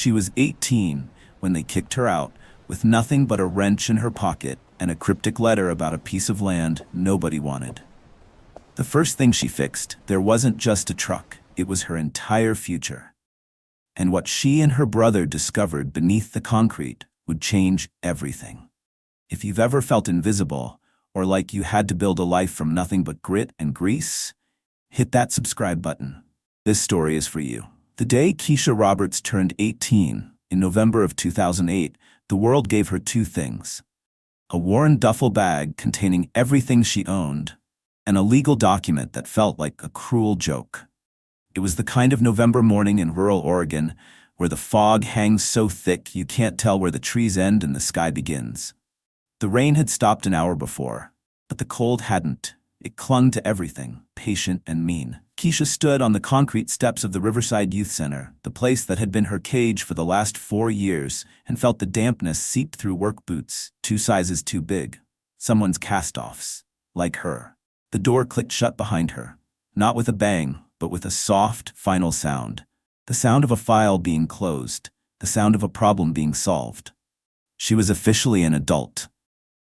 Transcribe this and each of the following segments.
She was 18 when they kicked her out, with nothing but a wrench in her pocket and a cryptic letter about a piece of land nobody wanted. The first thing she fixed, there wasn't just a truck, it was her entire future. And what she and her brother discovered beneath the concrete would change everything. If you've ever felt invisible, or like you had to build a life from nothing but grit and grease, hit that subscribe button. This story is for you. The day Keisha Roberts turned 18, in November of 2008, the world gave her two things: a worn duffel bag containing everything she owned, and a legal document that felt like a cruel joke. It was the kind of November morning in rural Oregon where the fog hangs so thick you can't tell where the trees end and the sky begins. The rain had stopped an hour before, but the cold hadn't. It clung to everything, patient and mean. Keisha stood on the concrete steps of the Riverside Youth Center, the place that had been her cage for the last 4 years, and felt the dampness seep through work boots, 2 sizes too big. Someone's cast-offs. Like her. The door clicked shut behind her, not with a bang, but with a soft, final sound. The sound of a file being closed, the sound of a problem being solved. She was officially an adult.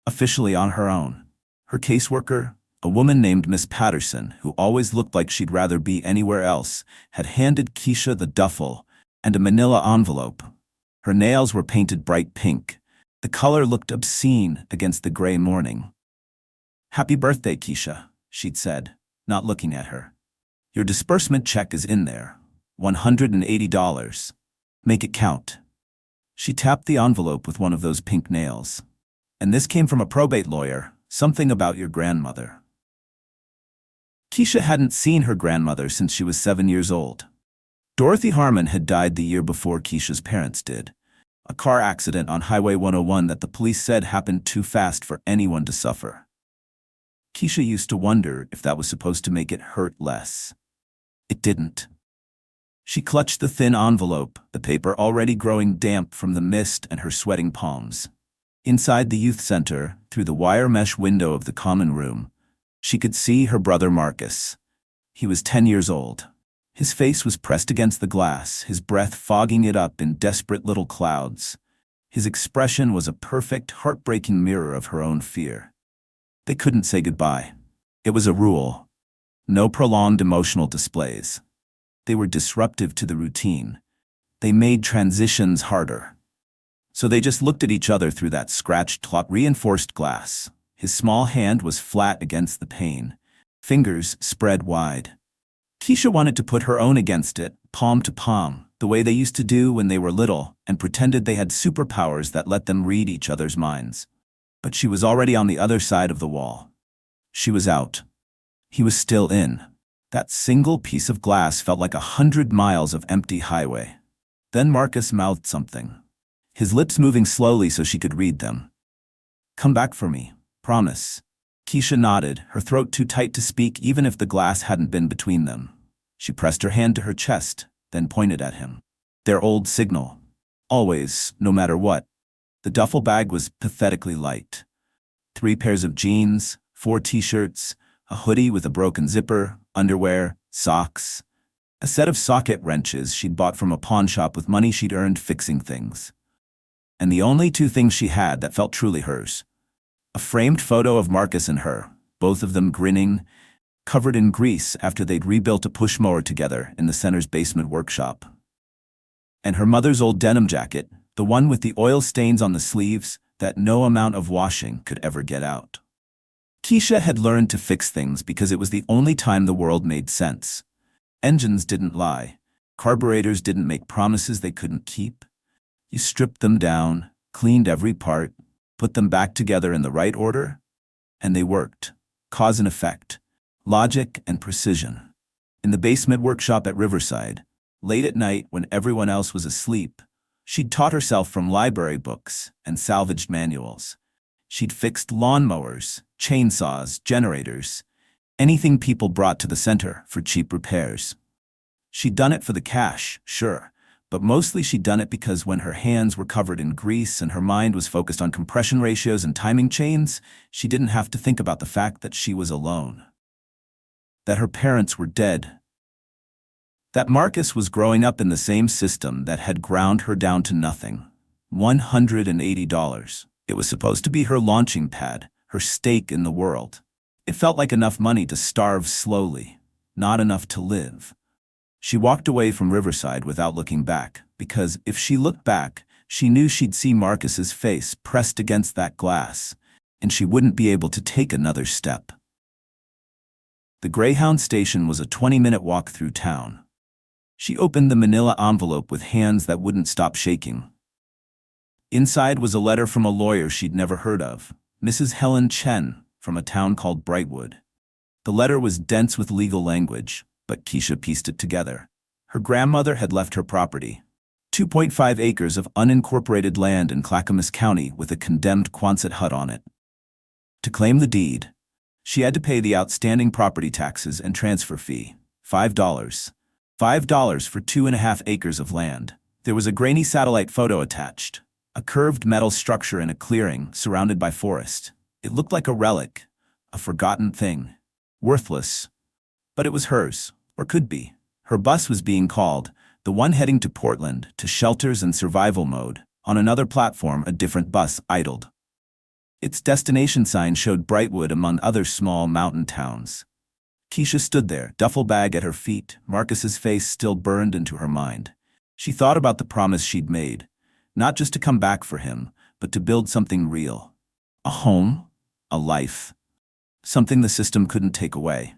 Officially on her own. Her caseworker, a woman named Miss Patterson, who always looked like she'd rather be anywhere else, had handed Keisha the duffel and a manila envelope. Her nails were painted bright pink. The color looked obscene against the gray morning. "Happy birthday, Keisha," she'd said, not looking at her. "Your disbursement check is in there. $180. Make it count." She tapped the envelope with one of those pink nails. "And this came from a probate lawyer, something about your grandmother." Keisha hadn't seen her grandmother since she was 7 years old. Dorothy Harmon had died the year before Keisha's parents did. A car accident on Highway 101 that the police said happened too fast for anyone to suffer. Keisha used to wonder if that was supposed to make it hurt less. It didn't. She clutched the thin envelope, the paper already growing damp from the mist and her sweating palms. Inside the youth center, through the wire mesh window of the common room, she could see her brother Marcus. He was 10 years old. His face was pressed against the glass, his breath fogging it up in desperate little clouds. His expression was a perfect, heartbreaking mirror of her own fear. They couldn't say goodbye. It was a rule. No prolonged emotional displays. They were disruptive to the routine. They made transitions harder. So they just looked at each other through that scratched, reinforced glass. His small hand was flat against the pane, fingers spread wide. Keisha wanted to put her own against it, palm to palm, the way they used to do when they were little, and pretended they had superpowers that let them read each other's minds. But she was already on the other side of the wall. She was out. He was still in. That single piece of glass felt like 100 miles of empty highway. Then Marcus mouthed something, his lips moving slowly so she could read them. "Come back for me. Promise." Keisha nodded, her throat too tight to speak even if the glass hadn't been between them. She pressed her hand to her chest, then pointed at him. Their old signal. Always, no matter what. The duffel bag was pathetically light. 3 pairs of jeans, 4 t-shirts, a hoodie with a broken zipper, underwear, socks. A set of socket wrenches she'd bought from a pawn shop with money she'd earned fixing things. And the only 2 things she had that felt truly hers. A framed photo of Marcus and her, both of them grinning, covered in grease after they'd rebuilt a push mower together in the center's basement workshop. And her mother's old denim jacket, the one with the oil stains on the sleeves that no amount of washing could ever get out. Keisha had learned to fix things because it was the only time the world made sense. Engines didn't lie. Carburetors didn't make promises they couldn't keep. You stripped them down, cleaned every part, put them back together in the right order, and they worked. Cause and effect. Logic and precision. In the basement workshop at Riverside, late at night when everyone else was asleep, she'd taught herself from library books and salvaged manuals. She'd fixed lawnmowers, chainsaws, generators, anything people brought to the center for cheap repairs. She'd done it for the cash, sure, but mostly she'd done it because when her hands were covered in grease and her mind was focused on compression ratios and timing chains, she didn't have to think about the fact that she was alone. That her parents were dead. That Marcus was growing up in the same system that had ground her down to nothing. $180. It was supposed to be her launching pad, her stake in the world. It felt like enough money to starve slowly, not enough to live. She walked away from Riverside without looking back, because if she looked back, she knew she'd see Marcus's face pressed against that glass, and she wouldn't be able to take another step. The Greyhound station was a 20-minute walk through town. She opened the manila envelope with hands that wouldn't stop shaking. Inside was a letter from a lawyer she'd never heard of, Mrs. Helen Chen, from a town called Brightwood. The letter was dense with legal language, but Keisha pieced it together. Her grandmother had left her property, 2.5 acres of unincorporated land in Clackamas County with a condemned Quonset hut on it. To claim the deed, she had to pay the outstanding property taxes and transfer fee, $5. $5 for 2.5 acres of land. There was a grainy satellite photo attached, a curved metal structure in a clearing surrounded by forest. It looked like a relic, a forgotten thing, worthless. But it was hers, or could be. Her bus was being called, the one heading to Portland, to shelters and survival mode. On another platform, a different bus idled. Its destination sign showed Brightwood among other small mountain towns. Keisha stood there, duffel bag at her feet, Marcus's face still burned into her mind. She thought about the promise she'd made, not just to come back for him, but to build something real. A home, a life, something the system couldn't take away.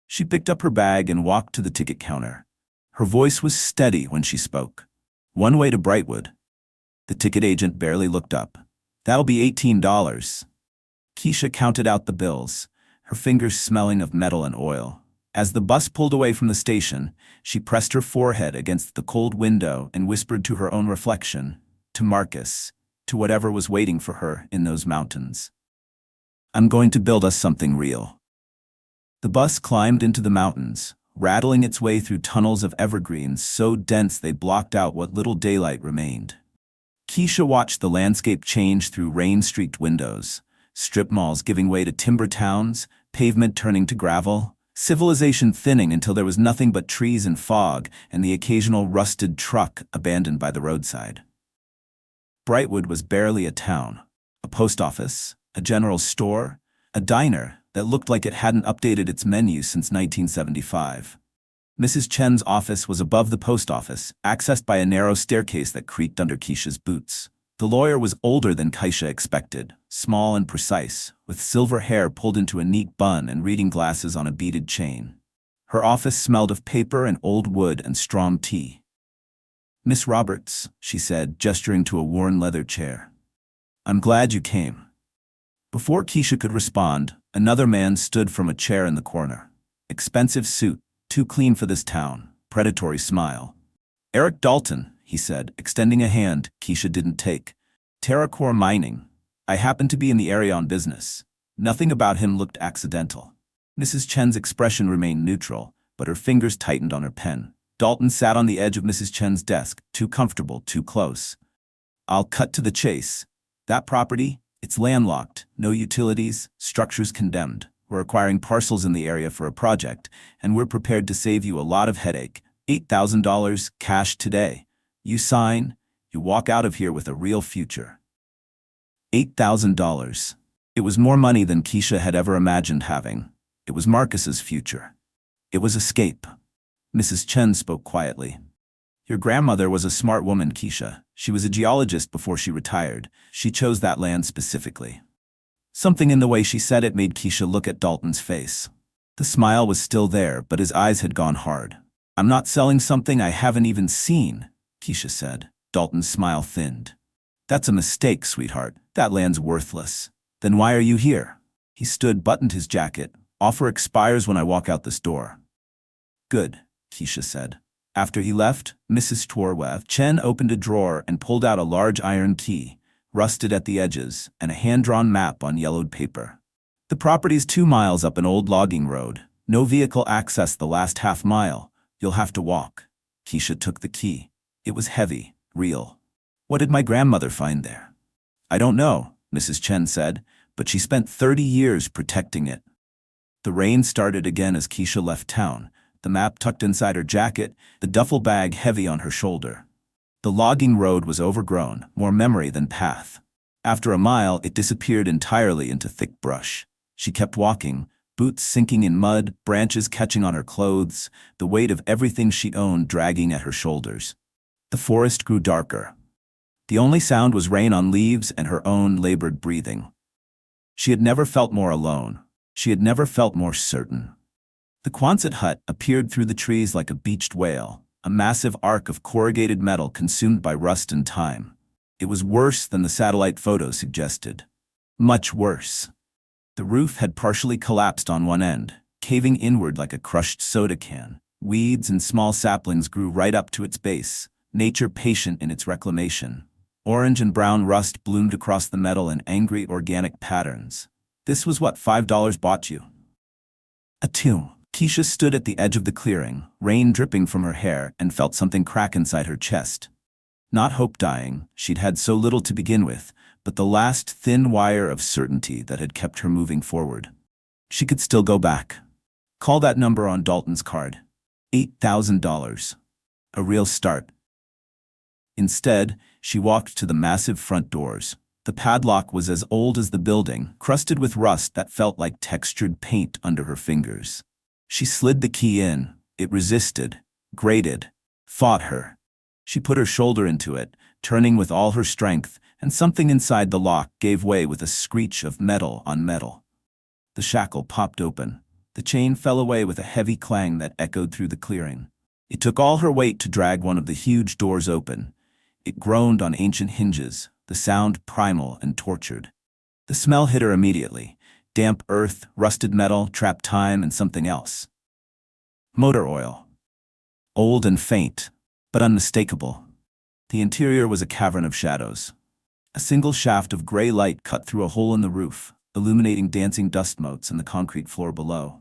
She picked up her bag and walked to the ticket counter. Her voice was steady when she spoke. One way to Brightwood. The ticket agent barely looked up. That'll be $18. Keisha counted out the bills, her fingers smelling of metal and oil. As the bus pulled away from the station, she pressed her forehead against the cold window and whispered to her own reflection, to Marcus, to whatever was waiting for her in those mountains. I'm going to build us something real. The bus climbed into the mountains, rattling its way through tunnels of evergreens so dense they blocked out what little daylight remained. Keisha watched the landscape change through rain-streaked windows, strip malls giving way to timber towns, pavement turning to gravel, civilization thinning until there was nothing but trees and fog and the occasional rusted truck abandoned by the roadside. Brightwood was barely a town. A post office, a general store, a diner that looked like it hadn't updated its menu since 1975. Mrs. Chen's office was above the post office, accessed by a narrow staircase that creaked under Keisha's boots. The lawyer was older than Keisha expected, small and precise, with silver hair pulled into a neat bun and reading glasses on a beaded chain. Her office smelled of paper and old wood and strong tea. Miss Roberts, she said, gesturing to a worn leather chair. I'm glad you came. Before Keisha could respond, another man stood from a chair in the corner. Expensive suit, too clean for this town, predatory smile. Eric Dalton, he said, extending a hand Keisha didn't take. Terracore Mining. I happened to be in the area on business. Nothing about him looked accidental. Mrs. Chen's expression remained neutral, but her fingers tightened on her pen. Dalton sat on the edge of Mrs. Chen's desk, too comfortable, too close. I'll cut to the chase. That property, it's landlocked, no utilities, structures condemned. We're acquiring parcels in the area for a project, and we're prepared to save you a lot of headache. $8,000 cash today. You sign, you walk out of here with a real future. $8,000. It was more money than Keisha had ever imagined having. It was Marcus's future. It was escape. Mrs. Chen spoke quietly. Your grandmother was a smart woman, Keisha. She was a geologist before she retired. She chose that land specifically. Something in the way she said it made Keisha look at Dalton's face. The smile was still there, but his eyes had gone hard. I'm not selling something I haven't even seen, Keisha said. Dalton's smile thinned. That's a mistake, sweetheart. That land's worthless. Then why are you here? He stood, buttoned his jacket. Offer expires when I walk out this door. Good, Keisha said. After he left, Mrs. Chen opened a drawer and pulled out a large iron key, rusted at the edges, and a hand-drawn map on yellowed paper. The property's 2 miles up an old logging road. No vehicle access the last half mile. You'll have to walk. Keisha took the key. It was heavy, real. What did my grandmother find there? I don't know, Mrs. Chen said, but she spent 30 years protecting it. The rain started again as Keisha left town, the map tucked inside her jacket, the duffel bag heavy on her shoulder. The logging road was overgrown, more memory than path. After a mile, it disappeared entirely into thick brush. She kept walking, boots sinking in mud, branches catching on her clothes, the weight of everything she owned dragging at her shoulders. The forest grew darker. The only sound was rain on leaves and her own labored breathing. She had never felt more alone. She had never felt more certain. The Quonset hut appeared through the trees like a beached whale, a massive arc of corrugated metal consumed by rust and time. It was worse than the satellite photo suggested. Much worse. The roof had partially collapsed on one end, caving inward like a crushed soda can. Weeds and small saplings grew right up to its base, nature patient in its reclamation. Orange and brown rust bloomed across the metal in angry organic patterns. This was what $5 bought you. Achoo. Keisha stood at the edge of the clearing, rain dripping from her hair, and felt something crack inside her chest. Not hope dying, she'd had so little to begin with, but the last thin wire of certainty that had kept her moving forward. She could still go back. Call that number on Dalton's card. $8,000. A real start. Instead, she walked to the massive front doors. The padlock was as old as the building, crusted with rust that felt like textured paint under her fingers. She slid the key in. It resisted, grated, fought her. She put her shoulder into it, turning with all her strength, and something inside the lock gave way with a screech of metal on metal. The shackle popped open. The chain fell away with a heavy clang that echoed through the clearing. It took all her weight to drag one of the huge doors open. It groaned on ancient hinges, the sound primal and tortured. The smell hit her immediately. Damp earth, rusted metal, trapped time, and something else. Motor oil. Old and faint, but unmistakable. The interior was a cavern of shadows. A single shaft of gray light cut through a hole in the roof, illuminating dancing dust motes in the concrete floor below.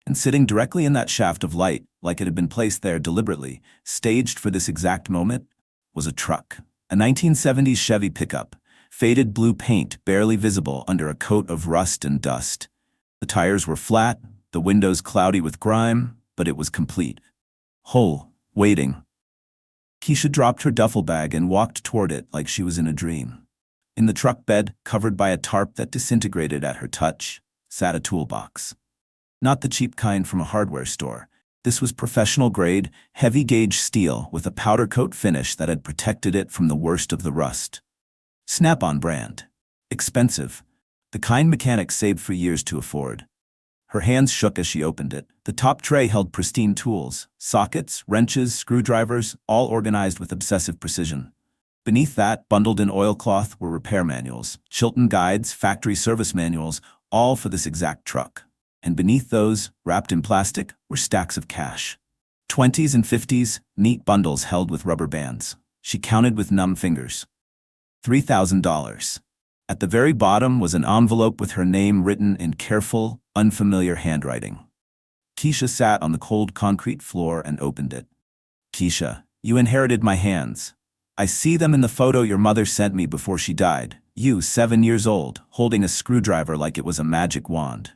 And sitting directly in that shaft of light, like it had been placed there deliberately, staged for this exact moment, was a truck. A 1970s Chevy pickup. Faded blue paint barely visible under a coat of rust and dust. The tires were flat, the windows cloudy with grime, but it was complete. Whole, waiting. Keisha dropped her duffel bag and walked toward it like she was in a dream. In the truck bed, covered by a tarp that disintegrated at her touch, sat a toolbox. Not the cheap kind from a hardware store. This was professional-grade, heavy-gauge steel with a powder coat finish that had protected it from the worst of the rust. Snap-on brand. Expensive. The kind mechanics saved for years to afford. Her hands shook as she opened it. The top tray held pristine tools, sockets, wrenches, screwdrivers, all organized with obsessive precision. Beneath that, bundled in oilcloth, were repair manuals, Chilton guides, factory service manuals, all for this exact truck. And beneath those, wrapped in plastic, were stacks of cash. 20s and 50s, neat bundles held with rubber bands. She counted with numb fingers. $3,000. At the very bottom was an envelope with her name written in careful, unfamiliar handwriting. Keisha sat on the cold concrete floor and opened it. Keisha, you inherited my hands. I see them in the photo your mother sent me before she died. You, 7 years old, holding a screwdriver like it was a magic wand.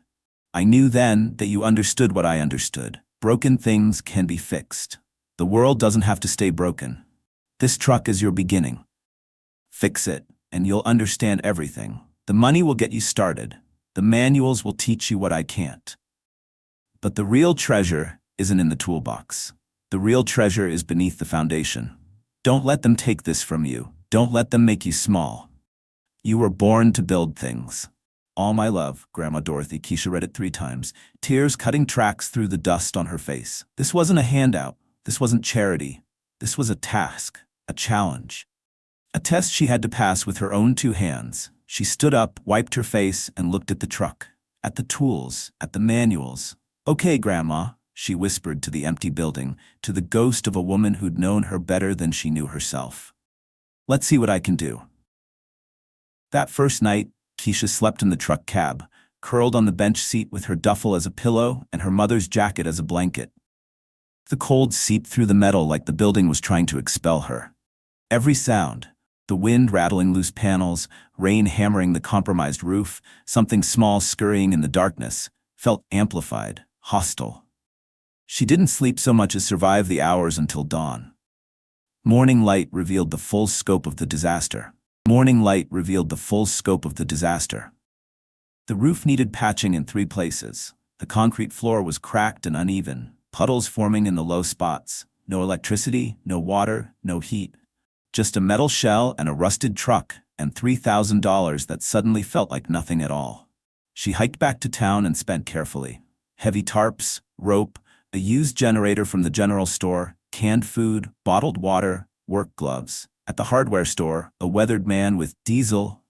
I knew then that you understood what I understood. Broken things can be fixed. The world doesn't have to stay broken. This truck is your beginning. Fix it, and you'll understand everything. The money will get you started. The manuals will teach you what I can't. But the real treasure isn't in the toolbox. The real treasure is beneath the foundation. Don't let them take this from you. Don't let them make you small. You were born to build things. All my love, Grandma Dorothy. Keisha read it 3 times, tears cutting tracks through the dust on her face. This wasn't a handout. This wasn't charity. This was a task, a challenge. A test she had to pass with her own 2 hands. She stood up, wiped her face, and looked at the truck, at the tools, at the manuals. Okay, Grandma, she whispered to the empty building, to the ghost of a woman who'd known her better than she knew herself. Let's see what I can do. That first night, Keisha slept in the truck cab, curled on the bench seat with her duffel as a pillow and her mother's jacket as a blanket. The cold seeped through the metal like the building was trying to expel her. Every sound, the wind rattling loose panels, rain hammering the compromised roof, something small scurrying in the darkness, felt amplified, hostile. She didn't sleep so much as survive the hours until dawn. Morning light revealed the full scope of the disaster. Morning light revealed the full scope of the disaster. The roof needed patching in 3 places. The concrete floor was cracked and uneven, puddles forming in the low spots. No electricity, no water, no heat. Just a metal shell and a rusted truck, and $3,000 that suddenly felt like nothing at all. She hiked back to town and spent carefully. Heavy tarps, rope, a used generator from the general store, canned food, bottled water, work gloves. At the hardware store, a weathered man with diesel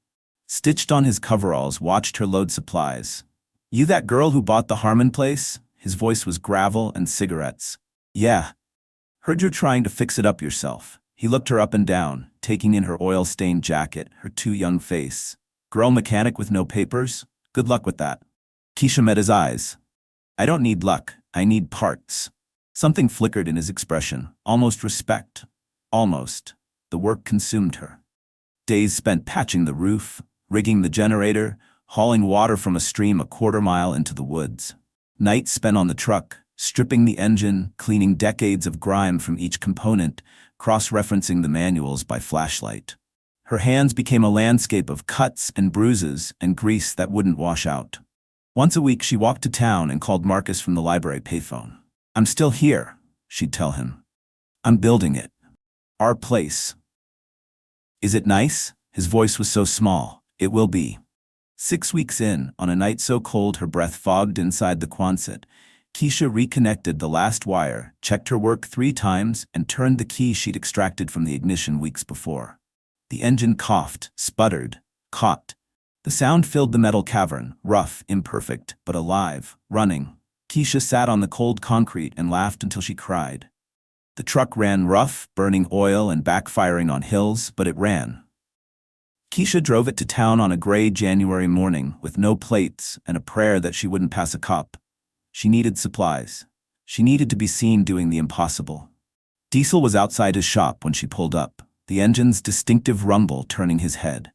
stitched on his coveralls watched her load supplies. "You that girl who bought the Harmon place?" His voice was gravel and cigarettes. "Yeah. Heard you're trying to fix it up yourself." He looked her up and down, taking in her oil-stained jacket, her too young face. "Girl mechanic with no papers? Good luck with that." Keisha met his eyes. "I don't need luck, I need parts." Something flickered in his expression, almost respect. Almost. The work consumed her. Days spent patching the roof, rigging the generator, hauling water from a stream a quarter-mile into the woods. Nights spent on the truck, stripping the engine, cleaning decades of grime from each component, cross-referencing the manuals by flashlight. Her hands became a landscape of cuts and bruises and grease that wouldn't wash out. Once a week she walked to town and called Marcus from the library payphone. "I'm still here," she'd tell him. "I'm building it. Our place." "Is it nice?" His voice was so small. "It will be." 6 weeks in, on a night so cold her breath fogged inside the Quonset, Keisha reconnected the last wire, checked her work 3 times, and turned the key she'd extracted from the ignition weeks before. The engine coughed, sputtered, caught. The sound filled the metal cavern, rough, imperfect, but alive, running. Keisha sat on the cold concrete and laughed until she cried. The truck ran rough, burning oil and backfiring on hills, but it ran. Keisha drove it to town on a gray January morning with no plates and a prayer that she wouldn't pass a cop. She needed supplies. She needed to be seen doing the impossible. Diesel was outside his shop when she pulled up, the engine's distinctive rumble turning his head.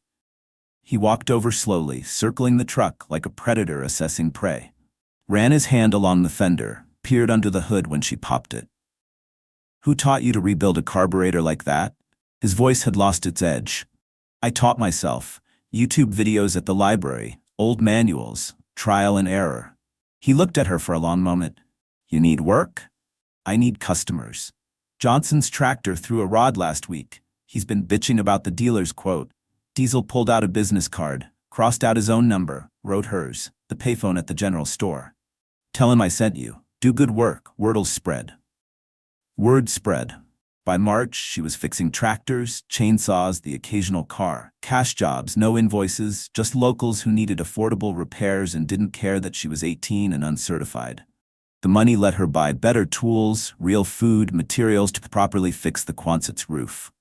He walked over slowly, circling the truck like a predator assessing prey. Ran his hand along the fender, peered under the hood when she popped it. "Who taught you to rebuild a carburetor like that?" His voice had lost its edge. "I taught myself. YouTube videos at the library, old manuals, trial and error." He looked at her for a long moment. "You need work?" "I need customers. Johnson's tractor threw a rod last week. He's been bitching about the dealer's quote." Diesel pulled out a business card, crossed out his own number, wrote hers, the payphone at the general store. "Tell him I sent you. Do good work, word'll spread." Word spread. By March, she was fixing tractors, chainsaws, the occasional car. Cash jobs, no invoices, just locals who needed affordable repairs and didn't care that she was 18 and uncertified. The money let her buy better tools, real food, materials to properly fix the Quonset's roof.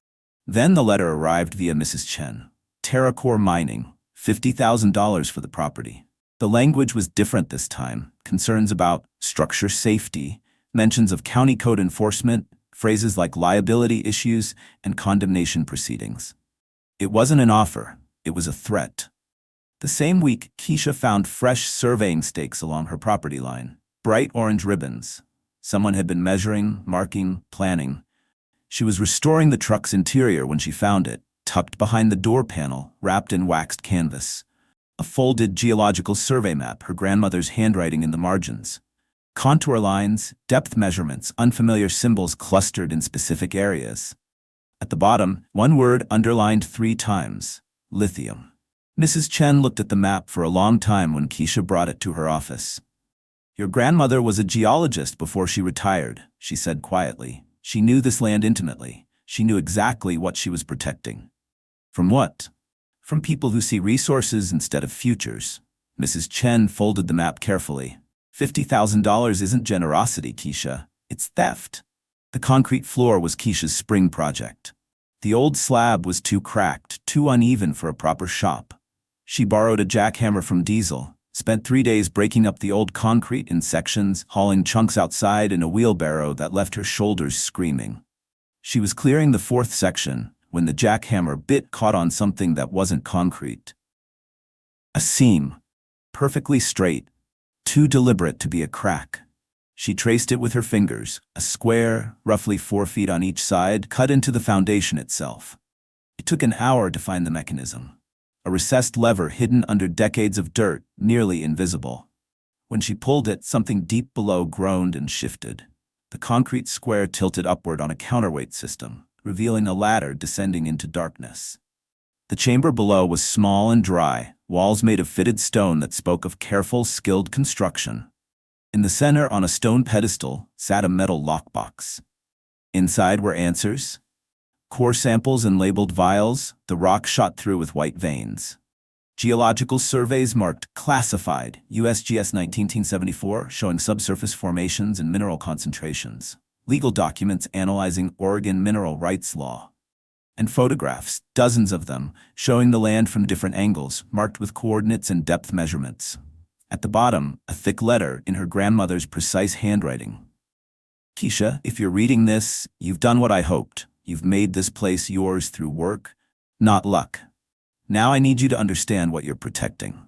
Then the letter arrived via Mrs. Chen. TerraCore Mining, $50,000 for the property. The language was different this time. Concerns about structure safety, mentions of county code enforcement, phrases like liability issues and condemnation proceedings. It wasn't an offer, it was a threat. The same week, Keisha found fresh surveying stakes along her property line. Bright orange ribbons. Someone had been measuring, marking, planning. She was restoring the truck's interior when she found it, tucked behind the door panel, wrapped in waxed canvas. A folded geological survey map, her grandmother's handwriting in the margins. Contour lines, depth measurements, unfamiliar symbols clustered in specific areas. At the bottom, one word underlined 3 times: lithium. Mrs. Chen looked at the map for a long time when Keisha brought it to her office. "Your grandmother was a geologist before she retired," she said quietly. She knew this land intimately. She knew exactly what she was protecting. From what? From people who see resources instead of futures. Mrs. Chen folded the map carefully. $50,000 isn't generosity, Keisha. It's theft. The concrete floor was Keisha's spring project. The old slab was too cracked, too uneven for a proper shop. She borrowed a jackhammer from Diesel, spent 3 days breaking up the old concrete in sections, hauling chunks outside in a wheelbarrow that left her shoulders screaming. She was clearing the 4th section when the jackhammer bit caught on something that wasn't concrete. A seam. Perfectly straight. Too deliberate to be a crack. She traced it with her fingers, a square, roughly 4 feet on each side, cut into the foundation itself. It took an hour to find the mechanism. A recessed lever hidden under decades of dirt, nearly invisible. When she pulled it, something deep below groaned and shifted. The concrete square tilted upward on a counterweight system, revealing a ladder descending into darkness. The chamber below was small and dry, walls made of fitted stone that spoke of careful, skilled construction. In the center, on a stone pedestal, sat a metal lockbox. Inside were answers, core samples and labeled vials, the rock shot through with white veins. Geological surveys marked classified, USGS 1974, showing subsurface formations and mineral concentrations. Legal documents analyzing Oregon mineral rights law. And photographs, dozens of them, showing the land from different angles, marked with coordinates and depth measurements. At the bottom, a thick letter in her grandmother's precise handwriting. Keisha, if you're reading this, you've done what I hoped. You've made this place yours through work, not luck. Now I need you to understand what you're protecting.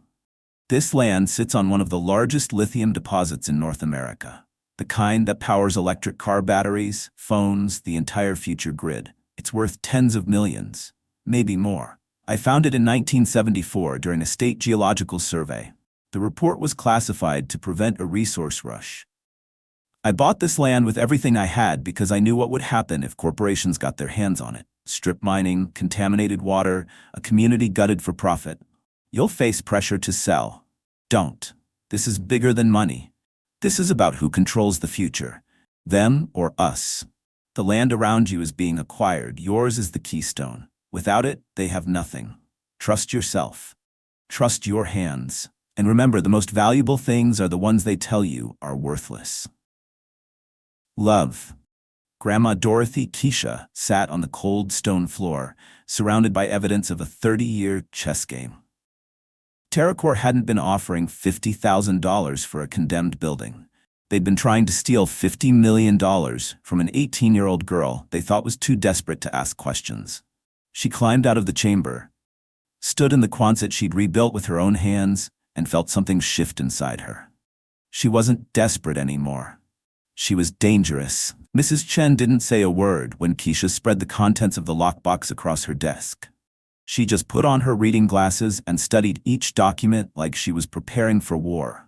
This land sits on one of the largest lithium deposits in North America. The kind that powers electric car batteries, phones, the entire future grid. It's worth tens of millions, maybe more. I found it in 1974 during a state geological survey. The report was classified to prevent a resource rush. I bought this land with everything I had because I knew what would happen if corporations got their hands on it. Strip mining, contaminated water, a community gutted for profit. You'll face pressure to sell. Don't. This is bigger than money. This is about who controls the future. Them or us. The land around you is being acquired. Yours is the keystone. Without it, they have nothing. Trust yourself. Trust your hands. And remember, the most valuable things are the ones they tell you are worthless. Love. Grandma Dorothy Keisha sat on the cold stone floor, surrounded by evidence of a 30-year chess game. TerraCorp hadn't been offering $50,000 for a condemned building. They'd been trying to steal $50 million from an 18-year-old girl they thought was too desperate to ask questions. She climbed out of the chamber, stood in the Quonset she'd rebuilt with her own hands, and felt something shift inside her. She wasn't desperate anymore. She was dangerous. Mrs. Chen didn't say a word when Keisha spread the contents of the lockbox across her desk. She just put on her reading glasses and studied each document like she was preparing for war.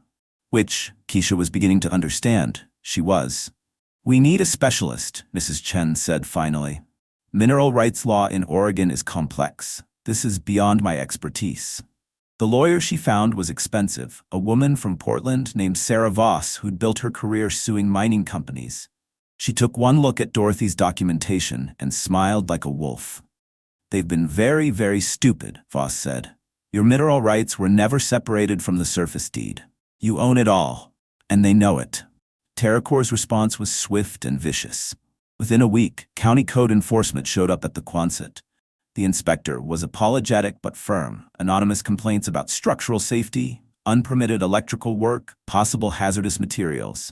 Which, Keisha was beginning to understand, she was. "We need a specialist," Mrs. Chen said finally. "Mineral rights law in Oregon is complex. This is beyond my expertise." The lawyer she found was expensive, a woman from Portland named Sarah Voss who'd built her career suing mining companies. She took one look at Dorothy's documentation and smiled like a wolf. "They've been very, very stupid," Voss said. "Your mineral rights were never separated from the surface deed. You own it all, and they know it." TerraCorp's response was swift and vicious. Within a week, county code enforcement showed up at the Quonset. The inspector was apologetic but firm. Anonymous complaints about structural safety, unpermitted electrical work, possible hazardous materials.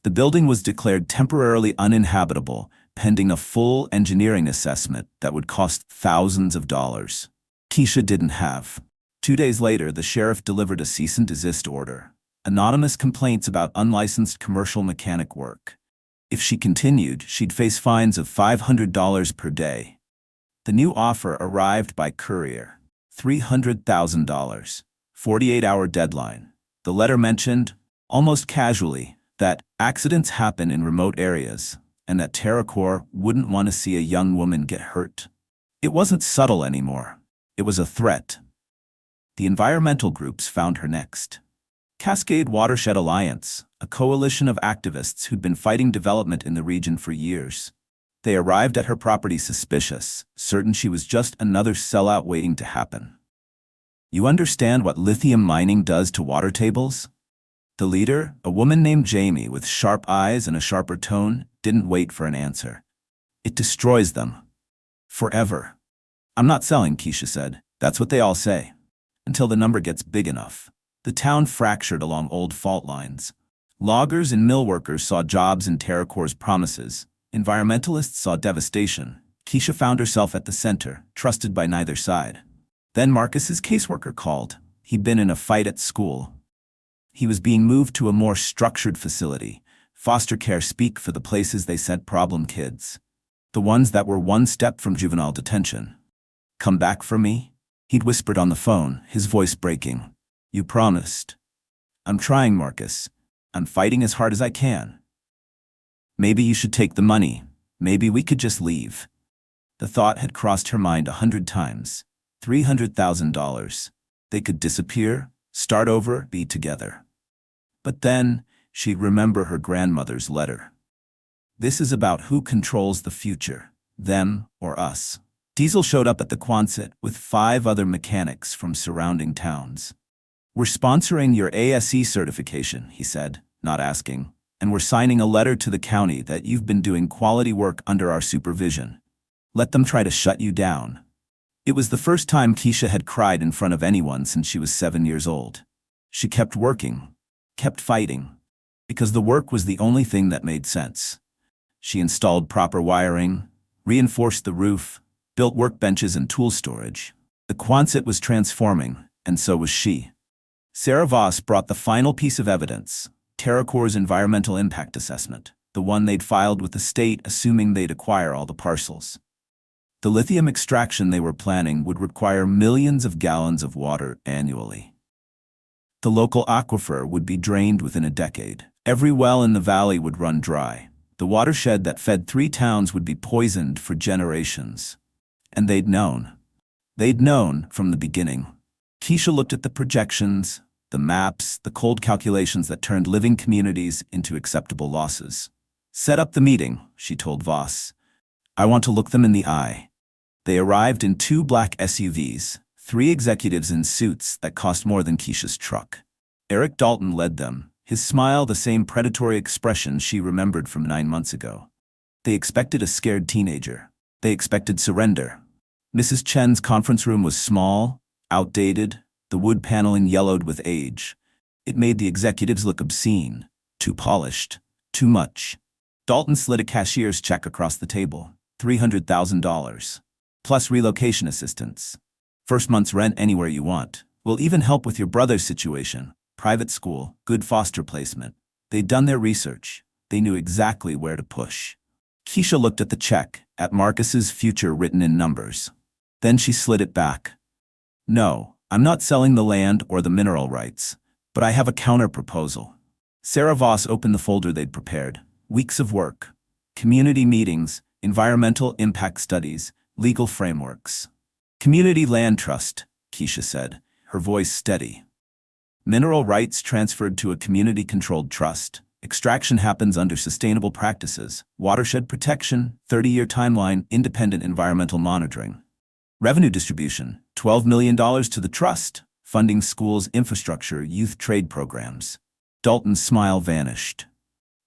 The building was declared temporarily uninhabitable, pending a full engineering assessment that would cost thousands of dollars. Keisha didn't have. 2 days later, the sheriff delivered a cease and desist order. Anonymous complaints about unlicensed commercial mechanic work. If she continued, she'd face fines of $500 per day. The new offer arrived by courier. $300,000. 48-hour deadline. The letter mentioned, almost casually, that accidents happen in remote areas, and that TerraCorp wouldn't want to see a young woman get hurt. It wasn't subtle anymore. It was a threat. The environmental groups found her next. Cascade Watershed Alliance, a coalition of activists who'd been fighting development in the region for years. They arrived at her property suspicious, certain she was just another sellout waiting to happen. "You understand what lithium mining does to water tables?" The leader, a woman named Jamie with sharp eyes and a sharper tone, didn't wait for an answer. "It destroys them. Forever." "I'm not selling," Keisha said. "That's what they all say. Until the number gets big enough." The town fractured along old fault lines. Loggers and mill workers saw jobs in TerraCorp's promises. Environmentalists saw devastation. Keisha found herself at the center, trusted by neither side. Then Marcus's caseworker called. He'd been in a fight at school. He was being moved to a more structured facility, foster care speak for the places they sent problem kids. The ones that were one step from juvenile detention. "Come back for me?" He'd whispered on the phone, his voice breaking. "You promised." "I'm trying, Marcus. I'm fighting as hard as I can." "Maybe you should take the money. Maybe we could just leave." The thought had crossed her mind 100 times. $300,000. They could disappear, start over, be together. But then, she'd remember her grandmother's letter. "This is about who controls the future, them or us." Diesel showed up at the Quonset with 5 other mechanics from surrounding towns. "We're sponsoring your ASE certification," he said, not asking, "and we're signing a letter to the county that you've been doing quality work under our supervision. Let them try to shut you down." It was the first time Keisha had cried in front of anyone since she was 7 years old. She kept working, kept fighting, because the work was the only thing that made sense. She installed proper wiring, reinforced the roof, built workbenches and tool storage. The Quonset was transforming, and so was she. Sarah Voss brought the final piece of evidence, TerraCore's environmental impact assessment, the one they'd filed with the state assuming they'd acquire all the parcels. The lithium extraction they were planning would require millions of gallons of water annually. The local aquifer would be drained within a decade. Every well in the valley would run dry. The watershed that fed 3 towns would be poisoned for generations. And they'd known. They'd known from the beginning. Keisha looked at the projections, the maps, the cold calculations that turned living communities into acceptable losses. "Set up the meeting," she told Voss. "I want to look them in the eye." They arrived in 2 black SUVs, 3 executives in suits that cost more than Keisha's truck. Eric Dalton led them, his smile the same predatory expression she remembered from 9 months ago. They expected a scared teenager. They expected surrender. Mrs. Chen's conference room was small, outdated, the wood paneling yellowed with age. It made the executives look obscene, too polished, too much. Dalton slid a cashier's check across the table, $300,000. Plus relocation assistance. "First month's rent anywhere you want. We'll even help with your brother's situation. Private school, good foster placement." They'd done their research. They knew exactly where to push. Keisha looked at the check, at Marcus's future written in numbers. Then she slid it back. "No, I'm not selling the land or the mineral rights, but I have a counter-proposal." Sarah Voss opened the folder they'd prepared. Weeks of work. Community meetings, environmental impact studies, legal frameworks. "Community land trust," Keisha said, her voice steady. "Mineral rights transferred to a community-controlled trust. Extraction happens under sustainable practices. Watershed protection, 30-year timeline, independent environmental monitoring. Revenue distribution, $12 million to the trust, funding schools, infrastructure, youth trade programs." Dalton's smile vanished.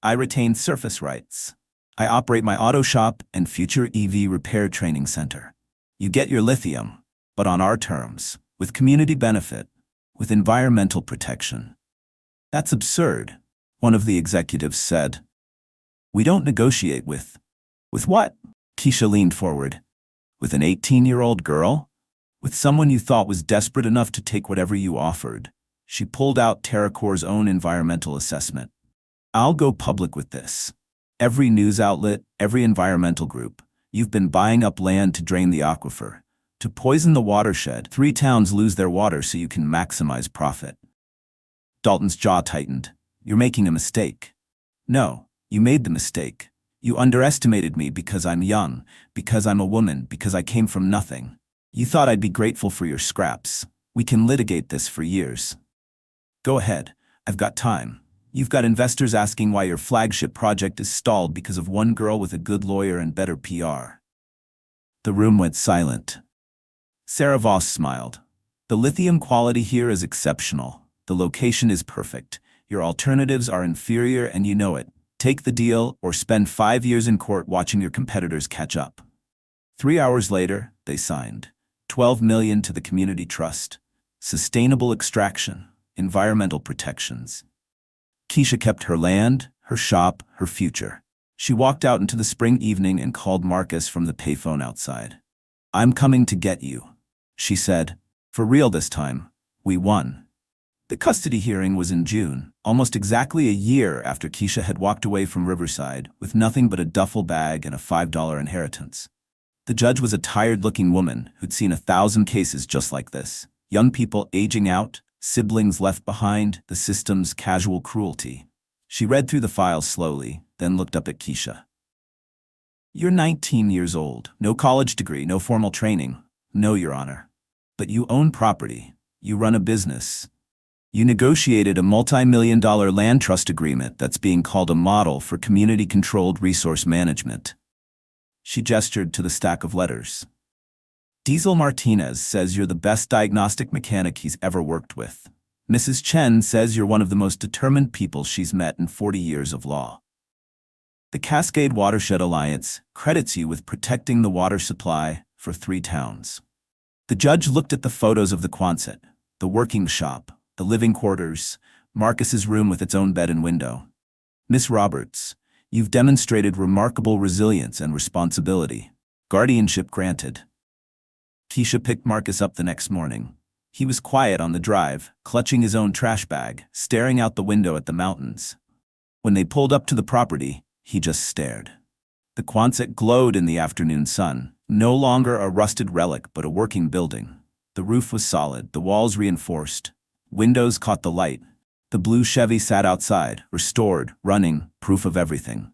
"I retain surface rights. I operate my auto shop and future EV repair training center. You get your lithium, but on our terms, with community benefit, with environmental protection." "That's absurd," one of the executives said. "We don't negotiate with." "With what?" Keisha leaned forward. "With an 18-year-old girl? With someone you thought was desperate enough to take whatever you offered." She pulled out TerraCore's own environmental assessment. "I'll go public with this. Every news outlet, every environmental group. You've been buying up land to drain the aquifer, to poison the watershed. 3 towns lose their water so you can maximize profit." Dalton's jaw tightened. "You're making a mistake." "No, you made the mistake. You underestimated me because I'm young, because I'm a woman, because I came from nothing. You thought I'd be grateful for your scraps. We can litigate this for years." "Go ahead. I've got time. You've got investors asking why your flagship project is stalled because of one girl with a good lawyer and better PR." The room went silent. Sarah Voss smiled. "The lithium quality here is exceptional. The location is perfect. Your alternatives are inferior and you know it. Take the deal or spend 5 years in court watching your competitors catch up." 3 hours later, they signed. $12 million to the community trust. Sustainable extraction, environmental protections. Keisha kept her land, her shop, her future. She walked out into the spring evening and called Marcus from the payphone outside. "I'm coming to get you," she said. "For real this time. We won." The custody hearing was in June, almost exactly a year after Keisha had walked away from Riverside with nothing but a duffel bag and a $5 inheritance. The judge was a tired-looking woman who'd seen 1,000 cases just like this. Young people aging out, siblings left behind, the system's casual cruelty. She read through the files slowly, then looked up at Keisha. "You're 19 years old, no college degree, no formal training. No, Your Honor. But you own property. You run a business. You negotiated a multi-million-dollar land trust agreement that's being called a model for community-controlled resource management." She gestured to the stack of letters. "Diesel Martinez says you're the best diagnostic mechanic he's ever worked with. Mrs. Chen says you're one of the most determined people she's met in 40 years of law. The Cascade Watershed Alliance credits you with protecting the water supply for 3 towns." The judge looked at the photos of the Quonset, the working shop, the living quarters, Marcus's room with its own bed and window. "Miss Roberts, you've demonstrated remarkable resilience and responsibility. Guardianship granted." Keisha picked Marcus up the next morning. He was quiet on the drive, clutching his own trash bag, staring out the window at the mountains. When they pulled up to the property, he just stared. The Quonset glowed in the afternoon sun, no longer a rusted relic but a working building. The roof was solid, the walls reinforced. Windows caught the light. The blue Chevy sat outside, restored, running, proof of everything.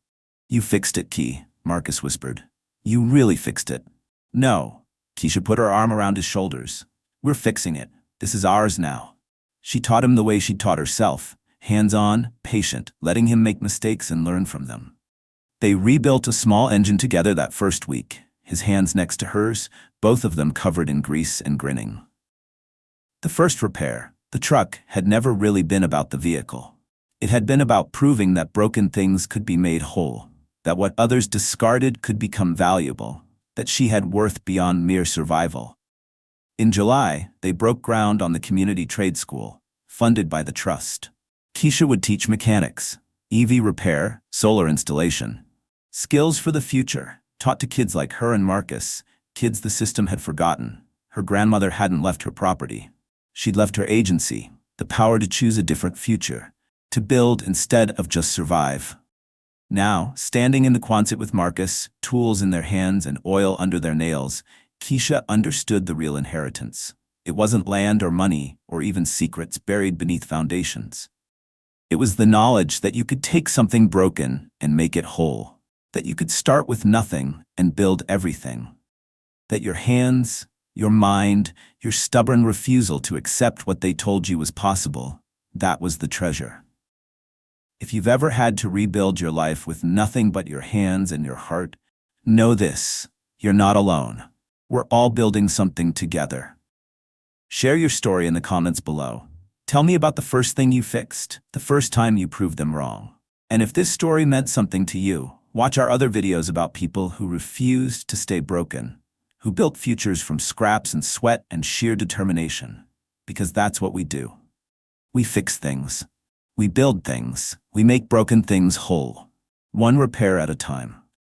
"You fixed it, Key," Marcus whispered. "You really fixed it." "No." Keisha put her arm around his shoulders. "We're fixing it. This is ours now." She taught him the way she'd taught herself, hands-on, patient, letting him make mistakes and learn from them. They rebuilt a small engine together that first week, his hands next to hers, both of them covered in grease and grinning. The first repair, the truck, had never really been about the vehicle. It had been about proving that broken things could be made whole, that what others discarded could become valuable, that she had worth beyond mere survival. In July, they broke ground on the community trade school, funded by the trust. Keisha would teach mechanics, EV repair, solar installation. Skills for the future, taught to kids like her and Marcus, kids the system had forgotten. Her grandmother hadn't left her property. She'd left her agency, the power to choose a different future, to build instead of just survive. Now, standing in the Quonset with Marcus, tools in their hands and oil under their nails, Keisha understood the real inheritance. It wasn't land or money or even secrets buried beneath foundations. It was the knowledge that you could take something broken and make it whole, that you could start with nothing and build everything, that your hands, your mind, your stubborn refusal to accept what they told you was possible, that was the treasure. If you've ever had to rebuild your life with nothing but your hands and your heart, know this: you're not alone. We're all building something together. Share your story in the comments below. Tell me about the first thing you fixed, the first time you proved them wrong. And if this story meant something to you, watch our other videos about people who refused to stay broken, who built futures from scraps and sweat and sheer determination. Because that's what we do. We fix things. We build things. We make broken things whole. One repair at a time.